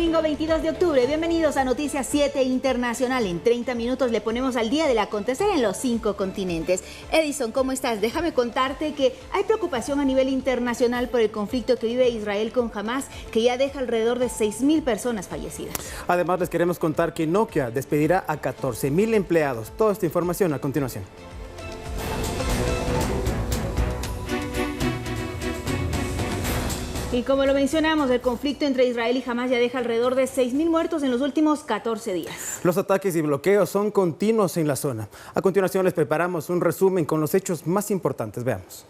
domingo 22 de octubre. Bienvenidos a Noticias 7 Internacional. En 30 minutos le ponemos al día del acontecer en los 5 continentes. Edison, ¿cómo estás? Déjame contarte que hay preocupación a nivel internacional por el conflicto que vive Israel con Hamas, que ya deja alrededor de 6.000 personas fallecidas. Además, les queremos contar que Nokia despedirá a 14.000 empleados. Toda esta información a continuación. Y como lo mencionamos, el conflicto entre Israel y Hamas ya deja alrededor de 6.000 muertos en los últimos 14 días. Los ataques y bloqueos son continuos en la zona. A continuación les preparamos un resumen con los hechos más importantes. Veamos.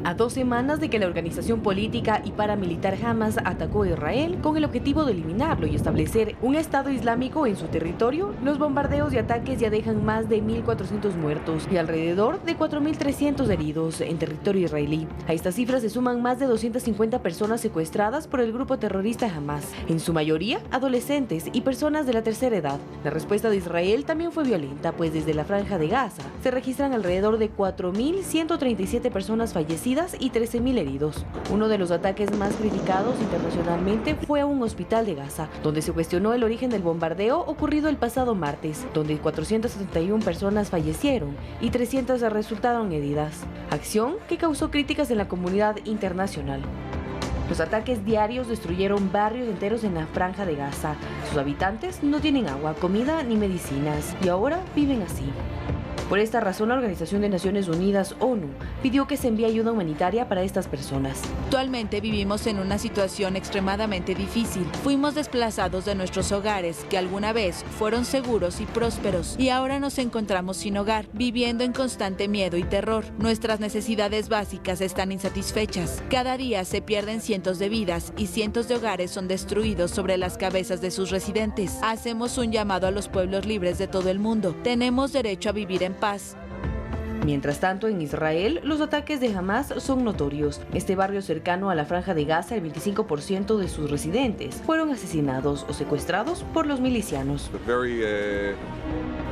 A 2 semanas de que la organización política y paramilitar Hamas atacó a Israel con el objetivo de eliminarlo y establecer un Estado islámico en su territorio, los bombardeos y ataques ya dejan más de 1.400 muertos y alrededor de 4.300 heridos en territorio israelí. A estas cifras se suman más de 250 personas secuestradas por el grupo terrorista Hamas, en su mayoría adolescentes y personas de la tercera edad. La respuesta de Israel también fue violenta, pues desde la Franja de Gaza se registran alrededor de 4.137 personas fallecidas y 13.000 heridos. Uno de los ataques más criticados internacionalmente fue a un hospital de Gaza, donde se cuestionó el origen del bombardeo ocurrido el pasado martes, donde 471 personas fallecieron y 300 resultaron heridas. Acción que causó críticas en la comunidad internacional. Los ataques diarios destruyeron barrios enteros en la Franja de Gaza. Sus habitantes no tienen agua, comida ni medicinas y ahora viven así. Por esta razón, la Organización de Naciones Unidas, ONU, pidió que se envíe ayuda humanitaria para estas personas. Actualmente vivimos en una situación extremadamente difícil. Fuimos desplazados de nuestros hogares, que alguna vez fueron seguros y prósperos, y ahora nos encontramos sin hogar, viviendo en constante miedo y terror. Nuestras necesidades básicas están insatisfechas. Cada día se pierden cientos de vidas y cientos de hogares son destruidos sobre las cabezas de sus residentes. Hacemos un llamado a los pueblos libres de todo el mundo. Tenemos derecho a vivir en paz. Mientras tanto, en Israel, los ataques de Hamas son notorios. Este barrio cercano a la Franja de Gaza, el 25% de sus residentes fueron asesinados o secuestrados por los milicianos.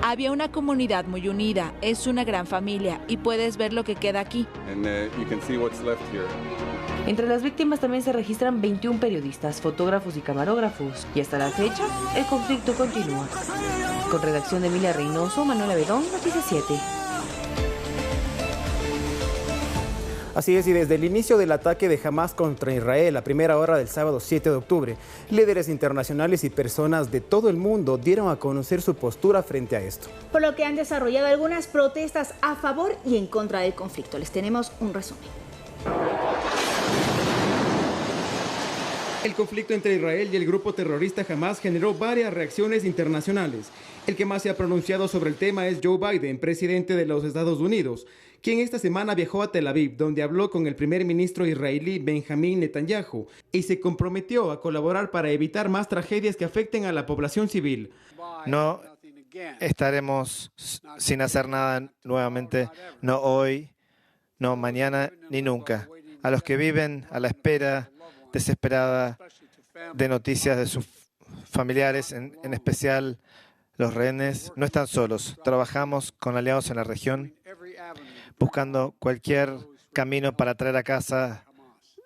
Había una comunidad muy unida, es una gran familia y puedes ver lo que queda aquí. Entre las víctimas también se registran 21 periodistas, fotógrafos y camarógrafos. Y hasta la fecha, el conflicto continúa. Con redacción de Emilia Reynoso, Manuela Bedón, Noticias 7. Así es, y desde el inicio del ataque de Hamas contra Israel a primera hora del sábado 7 de octubre, líderes internacionales y personas de todo el mundo dieron a conocer su postura frente a esto. Por lo que han desarrollado algunas protestas a favor y en contra del conflicto. Les tenemos un resumen. El conflicto entre Israel y el grupo terrorista Hamas generó varias reacciones internacionales. El que más se ha pronunciado sobre el tema es Joe Biden, presidente de los Estados Unidos, quien esta semana viajó a Tel Aviv, donde habló con el primer ministro israelí Benjamín Netanyahu y se comprometió a colaborar para evitar más tragedias que afecten a la población civil. No estaremos sin hacer nada nuevamente, no hoy, no mañana ni nunca. A los que viven a la espera desesperada de noticias de sus familiares, en especial los rehenes, no están solos. Trabajamos con aliados en la región, buscando cualquier camino para traer a casa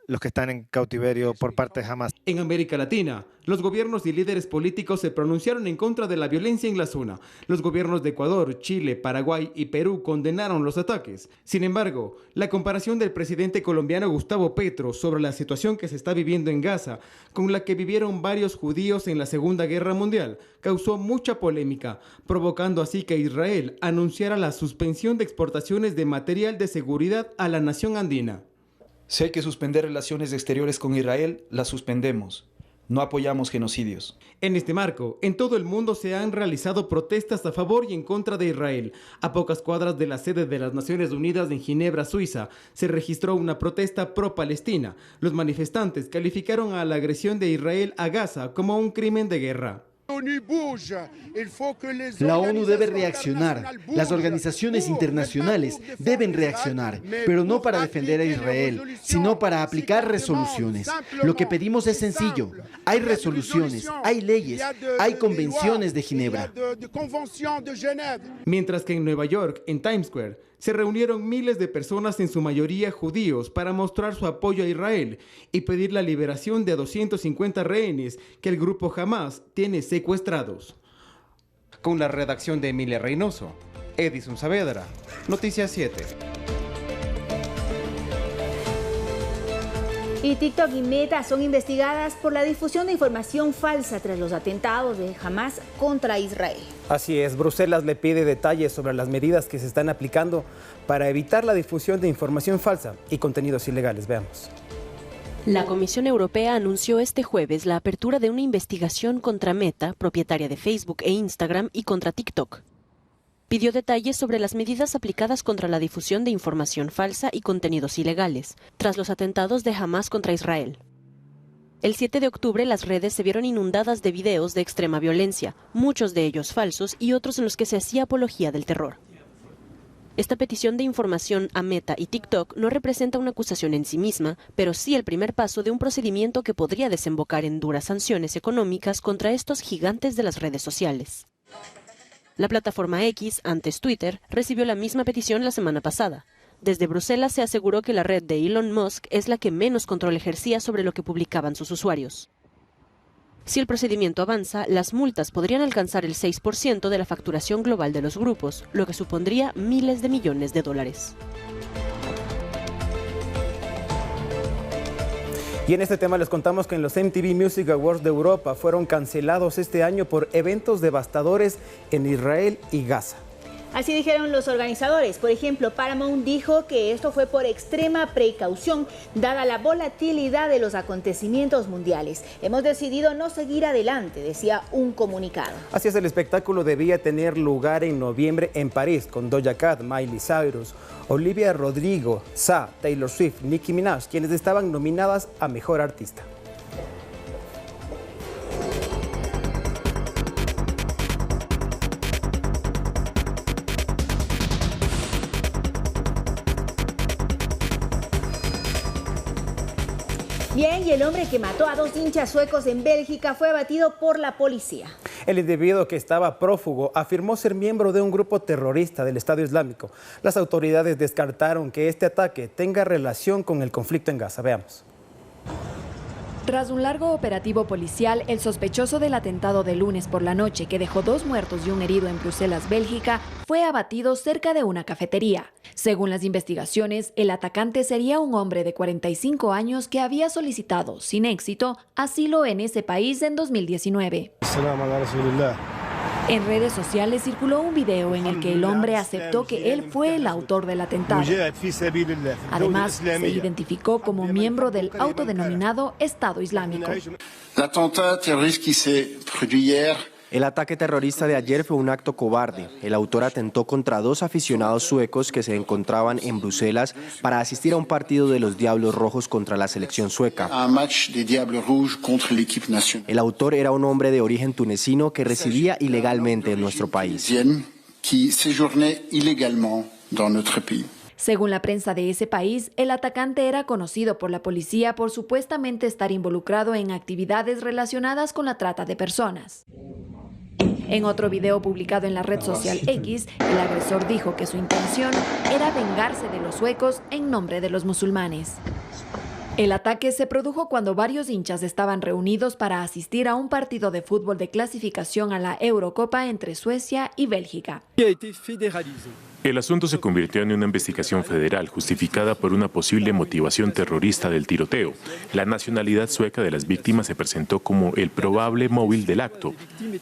los que están en cautiverio por parte de Hamas. En América Latina, los gobiernos y líderes políticos se pronunciaron en contra de la violencia en la zona. Los gobiernos de Ecuador, Chile, Paraguay y Perú condenaron los ataques. Sin embargo, la comparación del presidente colombiano Gustavo Petro sobre la situación que se está viviendo en Gaza, con la que vivieron varios judíos en la Segunda Guerra Mundial, causó mucha polémica, provocando así que Israel anunciara la suspensión de exportaciones de material de seguridad a la nación andina. Si hay que suspender relaciones exteriores con Israel, las suspendemos. No apoyamos genocidios. En este marco, en todo el mundo se han realizado protestas a favor y en contra de Israel. A pocas cuadras de la sede de las Naciones Unidas en Ginebra, Suiza, se registró una protesta pro-Palestina. Los manifestantes calificaron a la agresión de Israel a Gaza como un crimen de guerra. La ONU debe reaccionar, las organizaciones internacionales deben reaccionar, pero no para defender a Israel, sino para aplicar resoluciones. Lo que pedimos es sencillo, hay resoluciones, hay leyes, hay convenciones de Ginebra. Mientras que en Nueva York, en Times Square, se reunieron miles de personas, en su mayoría judíos, para mostrar su apoyo a Israel y pedir la liberación de 250 rehenes que el grupo Hamas tiene secuestrados. Con la redacción de Emilia Reynoso, Edison Saavedra, Noticias 7. Y TikTok y Meta son investigadas por la difusión de información falsa tras los atentados de Hamas contra Israel. Así es, Bruselas le pide detalles sobre las medidas que se están aplicando para evitar la difusión de información falsa y contenidos ilegales. Veamos. La Comisión Europea anunció este jueves la apertura de una investigación contra Meta, propietaria de Facebook e Instagram, y contra TikTok. Pidió detalles sobre las medidas aplicadas contra la difusión de información falsa y contenidos ilegales, tras los atentados de Hamas contra Israel. El 7 de octubre las redes se vieron inundadas de videos de extrema violencia, muchos de ellos falsos y otros en los que se hacía apología del terror. Esta petición de información a Meta y TikTok no representa una acusación en sí misma, pero sí el primer paso de un procedimiento que podría desembocar en duras sanciones económicas contra estos gigantes de las redes sociales. La plataforma X, antes Twitter, recibió la misma petición la semana pasada. Desde Bruselas se aseguró que la red de Elon Musk es la que menos control ejercía sobre lo que publicaban sus usuarios. Si el procedimiento avanza, las multas podrían alcanzar el 6% de la facturación global de los grupos, lo que supondría miles de millones de dólares. Y en este tema les contamos que en los MTV Music Awards de Europa fueron cancelados este año por eventos devastadores en Israel y Gaza. Así dijeron los organizadores. Por ejemplo, Paramount dijo que esto fue por extrema precaución, dada la volatilidad de los acontecimientos mundiales. Hemos decidido no seguir adelante, decía un comunicado. Así es, el espectáculo debía tener lugar en noviembre en París, con Doja Cat, Miley Cyrus, Olivia Rodrigo, Sa, Taylor Swift, Nicki Minaj, quienes estaban nominadas a Mejor Artista. Bien, y el hombre que mató a 2 hinchas suecos en Bélgica fue abatido por la policía. El individuo, que estaba prófugo, afirmó ser miembro de un grupo terrorista del Estado Islámico. Las autoridades descartaron que este ataque tenga relación con el conflicto en Gaza. Veamos. Tras un largo operativo policial, el sospechoso del atentado de lunes por la noche, que dejó 2 muertos y un herido en Bruselas, Bélgica, fue abatido cerca de una cafetería. Según las investigaciones, el atacante sería un hombre de 45 años que había solicitado, sin éxito, asilo en ese país en 2019. En redes sociales circuló un video en el que el hombre aceptó que él fue el autor del atentado. Además, se identificó como miembro del autodenominado Estado Islámico. El ataque terrorista de ayer fue un acto cobarde. El autor atentó contra 2 aficionados suecos que se encontraban en Bruselas para asistir a un partido de los Diablos Rojos contra la selección sueca. El autor era un hombre de origen tunecino que residía ilegalmente en nuestro país. Según la prensa de ese país, el atacante era conocido por la policía por supuestamente estar involucrado en actividades relacionadas con la trata de personas. En otro video publicado en la red social X, el agresor dijo que su intención era vengarse de los suecos en nombre de los musulmanes. El ataque se produjo cuando varios hinchas estaban reunidos para asistir a un partido de fútbol de clasificación a la Eurocopa entre Suecia y Bélgica. El asunto se convirtió en una investigación federal justificada por una posible motivación terrorista del tiroteo. La nacionalidad sueca de las víctimas se presentó como el probable móvil del acto.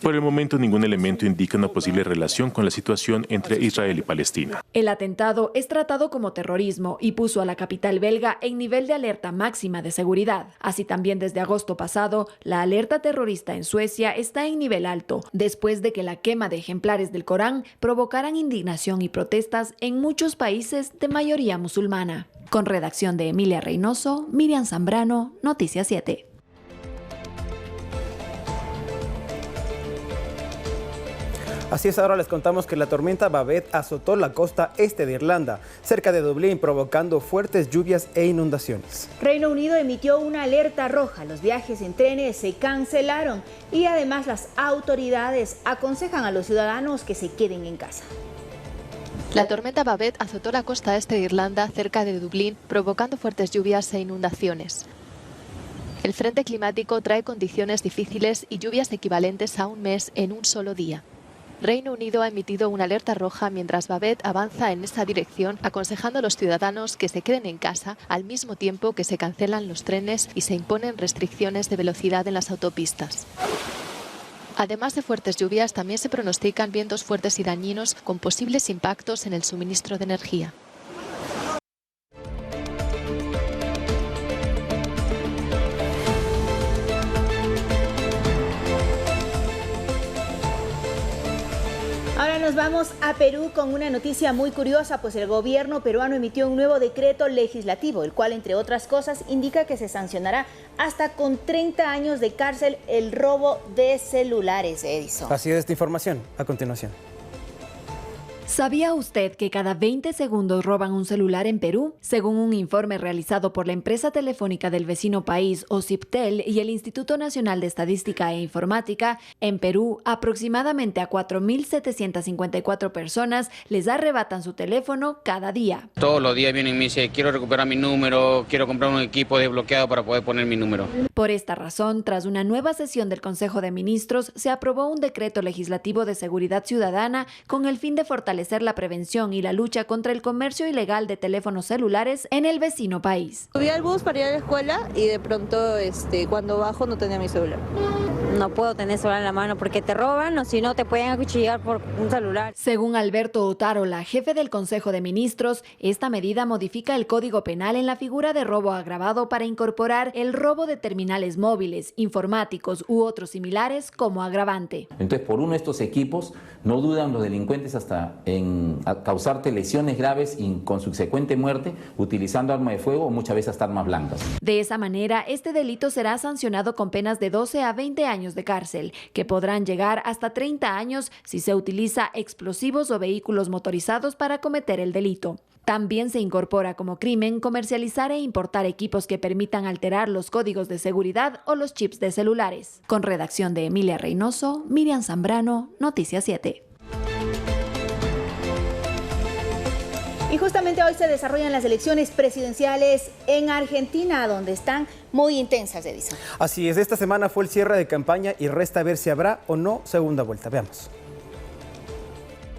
Por el momento, ningún elemento indica una posible relación con la situación entre Israel y Palestina. El atentado es tratado como terrorismo y puso a la capital belga en nivel de alerta máxima de seguridad. Así también, desde agosto pasado, la alerta terrorista en Suecia está en nivel alto, después de que la quema de ejemplares del Corán provocaran indignación y protestas en muchos países de mayoría musulmana. Con redacción de Emilia Reynoso, Miriam Zambrano, Noticias 7. Así es, ahora les contamos que la tormenta Babette azotó la costa este de Irlanda, cerca de Dublín, provocando fuertes lluvias e inundaciones. Reino Unido emitió una alerta roja. Los viajes en trenes se cancelaron y además las autoridades aconsejan a los ciudadanos que se queden en casa. La tormenta Babette azotó la costa este de Irlanda, cerca de Dublín, provocando fuertes lluvias e inundaciones. El frente climático trae condiciones difíciles y lluvias equivalentes a un mes en un solo día. Reino Unido ha emitido una alerta roja mientras Babette avanza en esa dirección, aconsejando a los ciudadanos que se queden en casa al mismo tiempo que se cancelan los trenes y se imponen restricciones de velocidad en las autopistas. Además de fuertes lluvias, también se pronostican vientos fuertes y dañinos con posibles impactos en el suministro de energía. Ahora nos vamos a Perú con una noticia muy curiosa, pues el gobierno peruano emitió un nuevo decreto legislativo, el cual, entre otras cosas, indica que se sancionará hasta con 30 años de cárcel el robo de celulares, Edison. Así es esta información, a continuación. ¿Sabía usted que cada 20 segundos roban un celular en Perú? Según un informe realizado por la empresa telefónica del vecino país, Ociptel, y el Instituto Nacional de Estadística e Informática, en Perú aproximadamente a 4.754 personas les arrebatan su teléfono cada día. Todos los días vienen y me dicen, quiero recuperar mi número, quiero comprar un equipo desbloqueado para poder poner mi número. Por esta razón, tras una nueva sesión del Consejo de Ministros, se aprobó un decreto legislativo de seguridad ciudadana con el fin de fortalecer la prevención y la lucha contra el comercio ilegal de teléfonos celulares en el vecino país. Subí al bus para ir a la escuela y de pronto cuando bajo no tenía mi celular. No puedo tener celular en la mano porque te roban o si no te pueden acuchillar por un celular. Según Alberto Otárola, jefe del Consejo de Ministros, esta medida modifica el Código Penal en la figura de robo agravado para incorporar el robo de terminales móviles, informáticos u otros similares como agravante. Entonces, por uno de estos equipos, no dudan los delincuentes hasta en causarte lesiones graves y con subsecuente muerte utilizando arma de fuego o muchas veces hasta armas blancas. De esa manera, este delito será sancionado con penas de 12 a 20 años de cárcel, que podrán llegar hasta 30 años si se utiliza explosivos o vehículos motorizados para cometer el delito. También se incorpora como crimen comercializar e importar equipos que permitan alterar los códigos de seguridad o los chips de celulares. Con redacción de Emilia Reynoso, Miriam Zambrano, Noticias 7. Y justamente hoy se desarrollan las elecciones presidenciales en Argentina, donde están muy intensas, Edison. Así es, esta semana fue el cierre de campaña y resta ver si habrá o no segunda vuelta. Veamos.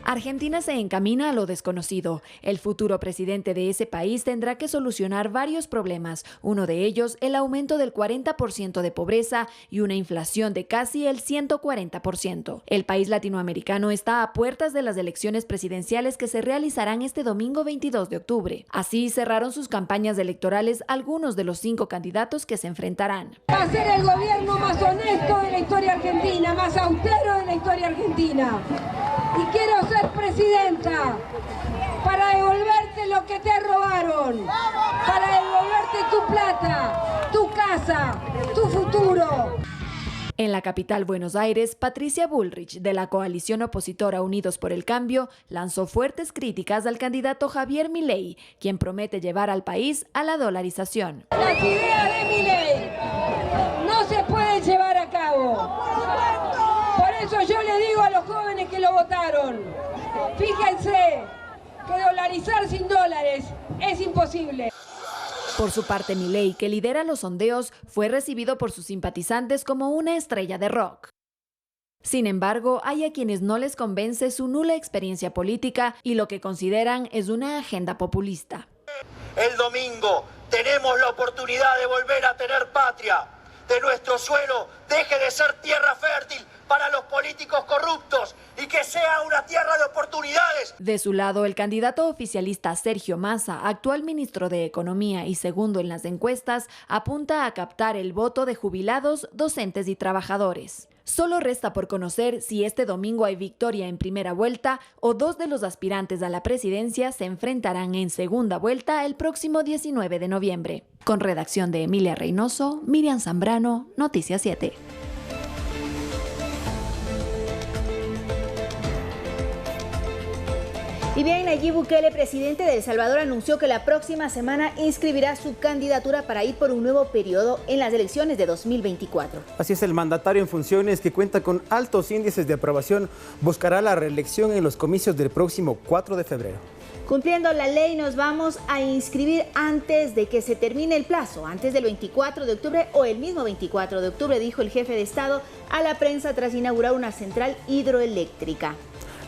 Argentina se encamina a lo desconocido. El futuro presidente de ese país tendrá que solucionar varios problemas. Uno de ellos, el aumento del 40% de pobreza y una inflación de casi el 140%. El país latinoamericano está a puertas de las elecciones presidenciales que se realizarán este domingo 22 de octubre. Así cerraron sus campañas electorales algunos de los 5 candidatos que se enfrentarán. Va a ser el gobierno más honesto de la historia argentina, más austero de la historia argentina. Y quiero ser presidenta para devolverte lo que te robaron, para devolverte tu plata, tu casa, tu futuro. En la capital Buenos Aires, Patricia Bullrich, de la coalición opositora Unidos por el Cambio, lanzó fuertes críticas al candidato Javier Milei, quien promete llevar al país a la dolarización. Las ideas de Milei no se pueden llevar a cabo. Por eso yo le digo a los jóvenes que lo votaron, fíjense que dolarizar sin dólares es imposible. Por su parte, Milei, que lidera los sondeos, fue recibido por sus simpatizantes como una estrella de rock. Sin embargo, hay a quienes no les convence su nula experiencia política y lo que consideran es una agenda populista. El domingo tenemos la oportunidad de volver a tener patria. De nuestro suelo deje de ser tierra fértil para los políticos corruptos y que sea una tierra de oportunidades. De su lado, el candidato oficialista Sergio Massa, actual ministro de Economía y segundo en las encuestas, apunta a captar el voto de jubilados, docentes y trabajadores. Solo resta por conocer si este domingo hay victoria en primera vuelta o 2 de los aspirantes a la presidencia se enfrentarán en segunda vuelta el próximo 19 de noviembre. Con redacción de Emilia Reynoso, Miriam Zambrano, Noticias 7. Y bien, Nayib Bukele, presidente de El Salvador, anunció que la próxima semana inscribirá su candidatura para ir por un nuevo periodo en las elecciones de 2024. Así es, el mandatario en funciones, que cuenta con altos índices de aprobación, buscará la reelección en los comicios del próximo 4 de febrero. Cumpliendo la ley, nos vamos a inscribir antes de que se termine el plazo, antes del 24 de octubre o el mismo 24 de octubre, dijo el jefe de Estado a la prensa tras inaugurar una central hidroeléctrica.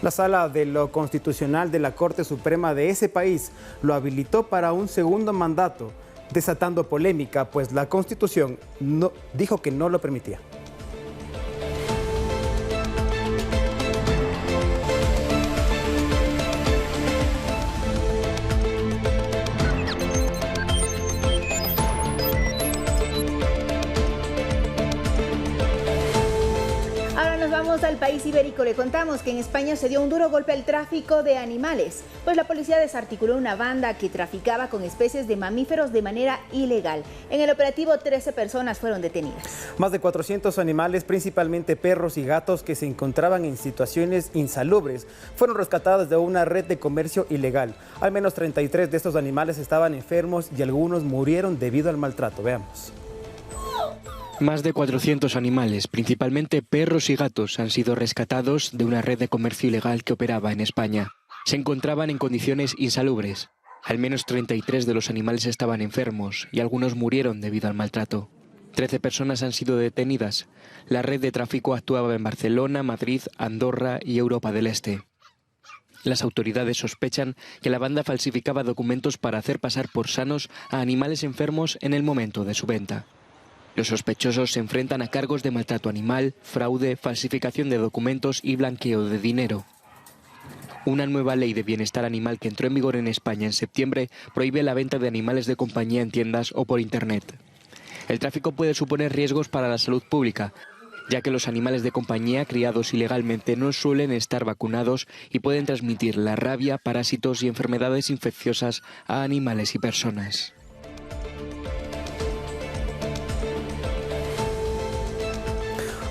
La Sala de lo Constitucional de la Corte Suprema de ese país lo habilitó para un segundo mandato, desatando polémica, pues la Constitución dijo que no lo permitía. Al país ibérico, le contamos que en España se dio un duro golpe al tráfico de animales, pues la policía desarticuló una banda que traficaba con especies de mamíferos de manera ilegal. En el operativo, 13 personas fueron detenidas. Más de 400 animales, principalmente perros y gatos que se encontraban en situaciones insalubres, fueron rescatados de una red de comercio ilegal. Al menos 33 de estos animales estaban enfermos y algunos murieron debido al maltrato. Veamos. Más de 400 animales, principalmente perros y gatos, han sido rescatados de una red de comercio ilegal que operaba en España. Se encontraban en condiciones insalubres. Al menos 33 de los animales estaban enfermos y algunos murieron debido al maltrato. 13 personas han sido detenidas. La red de tráfico actuaba en Barcelona, Madrid, Andorra y Europa del Este. Las autoridades sospechan que la banda falsificaba documentos para hacer pasar por sanos a animales enfermos en el momento de su venta. Los sospechosos se enfrentan a cargos de maltrato animal, fraude, falsificación de documentos y blanqueo de dinero. Una nueva ley de bienestar animal que entró en vigor en España en septiembre prohíbe la venta de animales de compañía en tiendas o por Internet. El tráfico puede suponer riesgos para la salud pública, ya que los animales de compañía criados ilegalmente no suelen estar vacunados y pueden transmitir la rabia, parásitos y enfermedades infecciosas a animales y personas.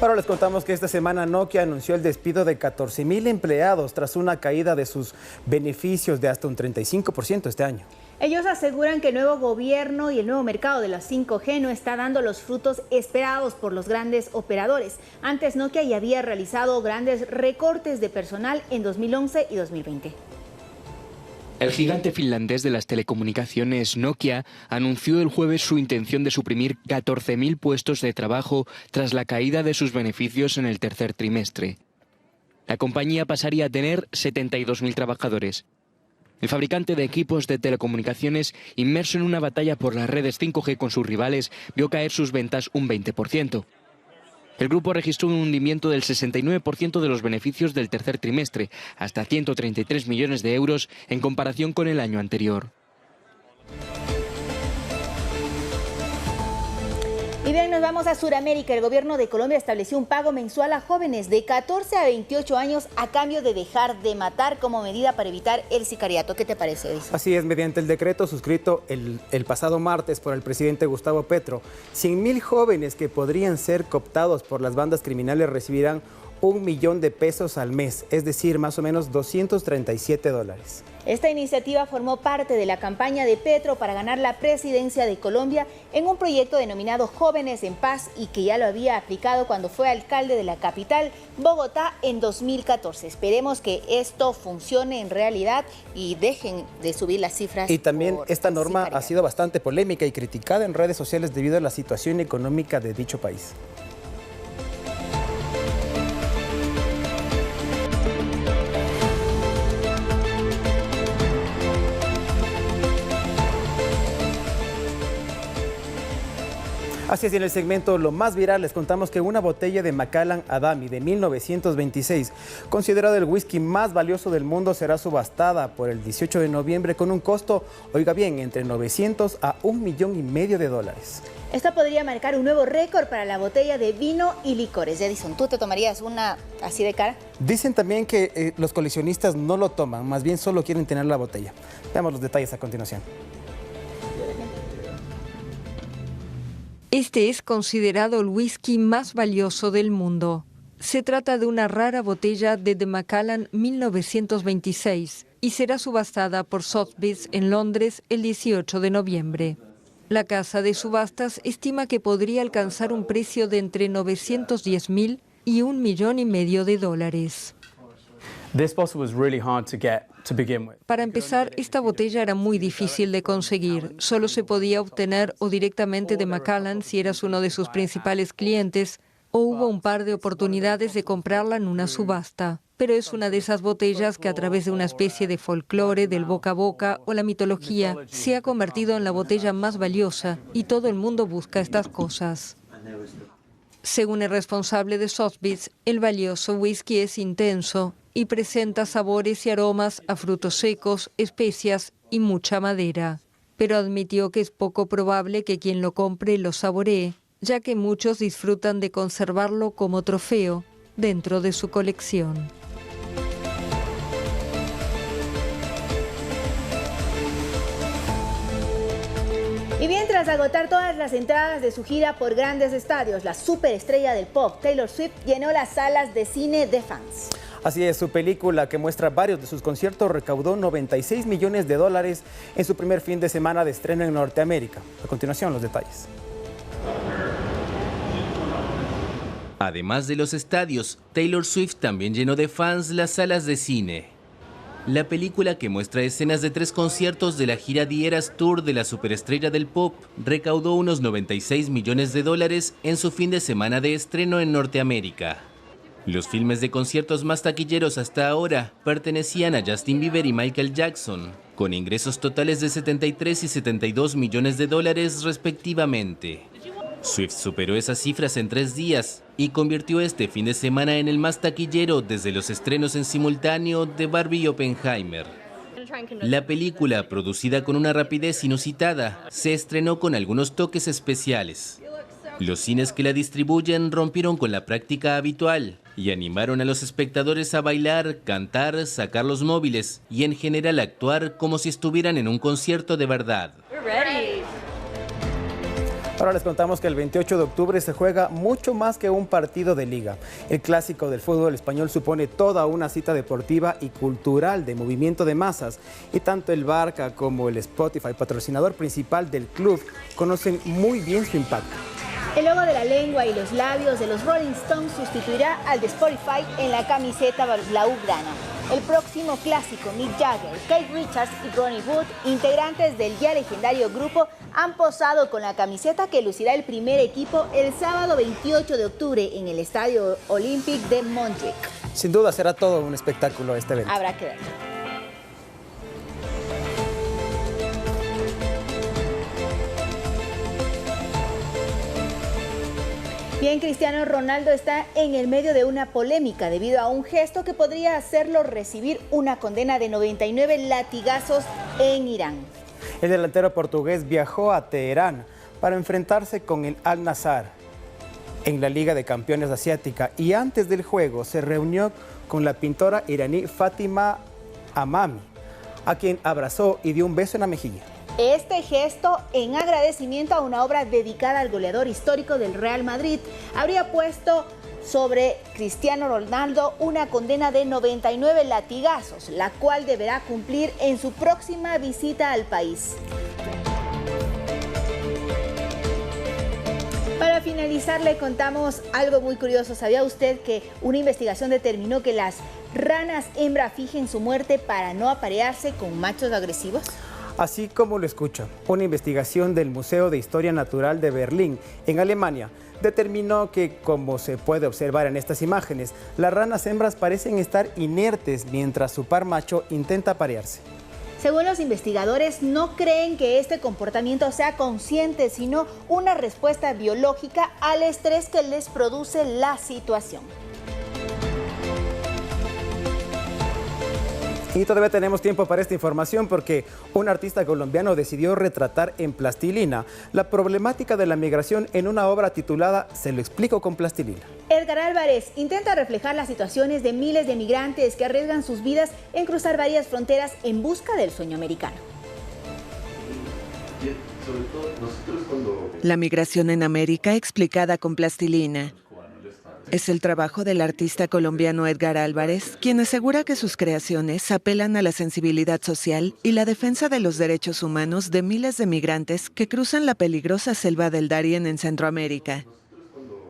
Ahora les contamos que esta semana Nokia anunció el despido de 14,000 empleados tras una caída de sus beneficios de hasta un 35% este año. Ellos aseguran que el nuevo gobierno y el nuevo mercado de la 5G no está dando los frutos esperados por los grandes operadores. Antes, Nokia ya había realizado grandes recortes de personal en 2011 y 2020. El gigante finlandés de las telecomunicaciones, Nokia, anunció el jueves su intención de suprimir 14,000 puestos de trabajo tras la caída de sus beneficios en el tercer trimestre. La compañía pasaría a tener 72,000 trabajadores. El fabricante de equipos de telecomunicaciones, inmerso en una batalla por las redes 5G con sus rivales, vio caer sus ventas un 20%. El grupo registró un hundimiento del 69% de los beneficios del tercer trimestre, hasta 133 millones de euros en comparación con el año anterior. Y bien, nos vamos a Sudamérica. El gobierno de Colombia estableció un pago mensual a jóvenes de 14 a 28 años a cambio de dejar de matar como medida para evitar el sicariato. ¿Qué te parece, Edison? Así es, mediante el decreto suscrito el pasado martes por el presidente Gustavo Petro, 100,000 jóvenes que podrían ser cooptados por las bandas criminales recibirán $1.000.000 al mes, es decir, más o menos $237. Esta iniciativa formó parte de la campaña de Petro para ganar la presidencia de Colombia en un proyecto denominado Jóvenes en Paz y que ya lo había aplicado cuando fue alcalde de la capital, Bogotá, en 2014. Esperemos que esto funcione en realidad y dejen de subir las cifras. Y también esta norma ha sido bastante polémica y criticada en redes sociales debido a la situación económica de dicho país. Así es, y en el segmento Lo Más Viral les contamos que una botella de Macallan Adami de 1926, considerado el whisky más valioso del mundo, será subastada por el 18 de noviembre con un costo, oiga bien, entre 900 a $1,5 millones. Esto podría marcar un nuevo récord para la botella de vino y licores. Edison, ¿tú te tomarías una así de cara? Dicen también que los coleccionistas no lo toman, más bien solo quieren tener la botella. Veamos los detalles a continuación. Este es considerado el whisky más valioso del mundo. Se trata de una rara botella de The Macallan 1926, y será subastada por Sotheby's en Londres el 18 de noviembre. La casa de subastas estima que podría alcanzar un precio de entre 910.000 y $1,5 millones. Para empezar, esta botella era muy difícil de conseguir. Solo se podía obtener o directamente de Macallan si eras uno de sus principales clientes, o hubo un par de oportunidades de comprarla en una subasta. Pero es una de esas botellas que a través de una especie de folclore del boca a boca o la mitología se ha convertido en la botella más valiosa y todo el mundo busca estas cosas. Según el responsable de Sotheby's, el valioso whisky es intenso y presenta sabores y aromas a frutos secos, especias y mucha madera. Pero admitió que es poco probable que quien lo compre lo saboree, ya que muchos disfrutan de conservarlo como trofeo dentro de su colección. Y bien, tras agotar todas las entradas de su gira por grandes estadios, la superestrella del pop, Taylor Swift, llenó las salas de cine de fans. Así es, su película, que muestra varios de sus conciertos, recaudó $96 millones en su primer fin de semana de estreno en Norteamérica. A continuación, los detalles. Además de los estadios, Taylor Swift también llenó de fans las salas de cine. La película, que muestra escenas de 3 conciertos de la gira The Eras Tour de la superestrella del pop, recaudó unos $96 millones en su fin de semana de estreno en Norteamérica. Los filmes de conciertos más taquilleros hasta ahora pertenecían a Justin Bieber y Michael Jackson, con ingresos totales de $73 y $72 millones respectivamente. Swift superó esas cifras en 3 días y convirtió este fin de semana en el más taquillero desde los estrenos en simultáneo de Barbie y Oppenheimer. La película, producida con una rapidez inusitada, se estrenó con algunos toques especiales. Los cines que la distribuyen rompieron con la práctica habitual y animaron a los espectadores a bailar, cantar, sacar los móviles y en general actuar como si estuvieran en un concierto de verdad. Ahora les contamos que el 28 de octubre se juega mucho más que un partido de liga. El clásico del fútbol español supone toda una cita deportiva y cultural de movimiento de masas. Y tanto el Barça como el Spotify, patrocinador principal del club, conocen muy bien su impacto. El logo de la lengua y los labios de los Rolling Stones sustituirá al de Spotify en la camiseta blaugrana. El próximo clásico, Mick Jagger, Keith Richards y Ronnie Wood, integrantes del ya legendario grupo, han posado con la camiseta que lucirá el primer equipo el sábado 28 de octubre en el Estadio Olympique de Montjuic. Sin duda será todo un espectáculo este evento. Habrá que verlo. Bien, Cristiano Ronaldo está en el medio de una polémica debido a un gesto que podría hacerlo recibir una condena de 99 latigazos en Irán. El delantero portugués viajó a Teherán para enfrentarse con el Al-Nassr en la Liga de Campeones Asiática y antes del juego se reunió con la pintora iraní Fátima Amami, a quien abrazó y dio un beso en la mejilla. Este gesto, en agradecimiento a una obra dedicada al goleador histórico del Real Madrid, habría puesto sobre Cristiano Ronaldo una condena de 99 latigazos, la cual deberá cumplir en su próxima visita al país. Para finalizar, le contamos algo muy curioso. ¿Sabía usted que una investigación determinó que las ranas hembra fingen su muerte para no aparearse con machos agresivos? Así como lo escucha, una investigación del Museo de Historia Natural de Berlín, en Alemania, determinó que, como se puede observar en estas imágenes, las ranas hembras parecen estar inertes mientras su par macho intenta aparearse. Según los investigadores, no creen que este comportamiento sea consciente, sino una respuesta biológica al estrés que les produce la situación. Y todavía tenemos tiempo para esta información porque un artista colombiano decidió retratar en plastilina la problemática de la migración en una obra titulada Se lo explico con plastilina. Edgar Álvarez intenta reflejar las situaciones de miles de migrantes que arriesgan sus vidas en cruzar varias fronteras en busca del sueño americano. La migración en América explicada con plastilina. Es el trabajo del artista colombiano Edgar Álvarez, quien asegura que sus creaciones apelan a la sensibilidad social y la defensa de los derechos humanos de miles de migrantes que cruzan la peligrosa selva del Darién en Centroamérica.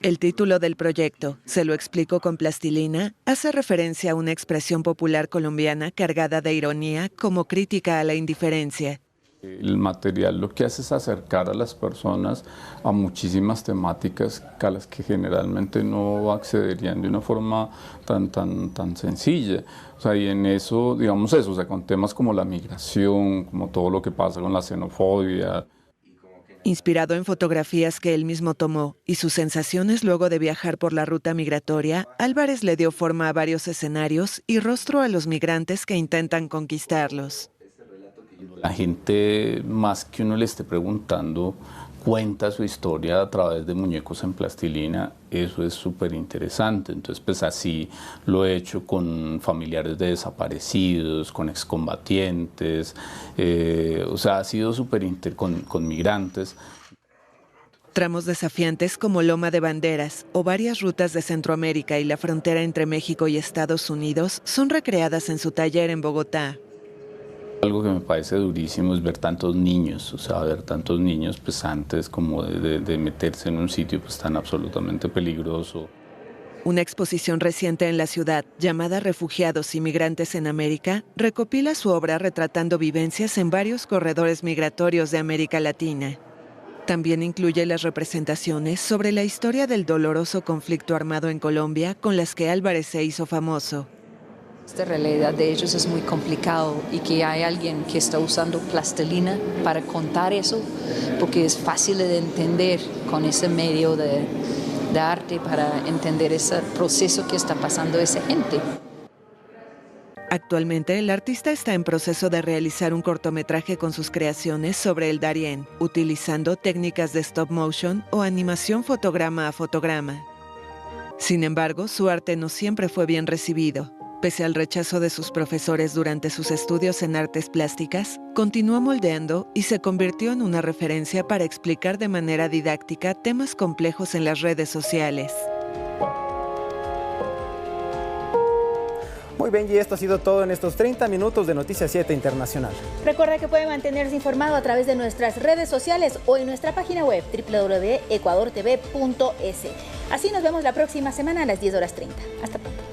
El título del proyecto, Se lo explico con plastilina, hace referencia a una expresión popular colombiana cargada de ironía como crítica a la indiferencia. El material lo que hace es acercar a las personas a muchísimas temáticas a las que generalmente no accederían de una forma tan sencilla. O sea, y en eso, digamos eso, o sea, con temas como la migración, como todo lo que pasa con la xenofobia. Inspirado en fotografías que él mismo tomó y sus sensaciones luego de viajar por la ruta migratoria, Álvarez le dio forma a varios escenarios y rostro a los migrantes que intentan conquistarlos. La gente, más que uno le esté preguntando, cuenta su historia a través de muñecos en plastilina. Eso es súper interesante. Entonces, pues así lo he hecho con familiares de desaparecidos, con excombatientes, o sea, ha sido súper con migrantes. Tramos desafiantes como Loma de Banderas o varias rutas de Centroamérica y la frontera entre México y Estados Unidos son recreadas en su taller en Bogotá. Algo que me parece durísimo es ver tantos niños, o sea, ver tantos niños pues antes como de meterse en un sitio pues tan absolutamente peligroso. Una exposición reciente en la ciudad, llamada Refugiados y Migrantes en América, recopila su obra retratando vivencias en varios corredores migratorios de América Latina. También incluye las representaciones sobre la historia del doloroso conflicto armado en Colombia con las que Álvarez se hizo famoso. Esta realidad de ellos es muy complicado y que hay alguien que está usando plastilina para contar eso, porque es fácil de entender con ese medio de arte para entender ese proceso que está pasando esa gente. Actualmente, el artista está en proceso de realizar un cortometraje con sus creaciones sobre el Darién, utilizando técnicas de stop motion o animación fotograma a fotograma. Sin embargo, su arte no siempre fue bien recibido. Pese al rechazo de sus profesores durante sus estudios en artes plásticas, continuó moldeando y se convirtió en una referencia para explicar de manera didáctica temas complejos en las redes sociales. Muy bien, y esto ha sido todo en estos 30 minutos de Noticias 7 Internacional. Recuerda que puede mantenerse informado a través de nuestras redes sociales o en nuestra página web www.ecuadortv.es. Así nos vemos la próxima semana a las 10:30. Hasta pronto.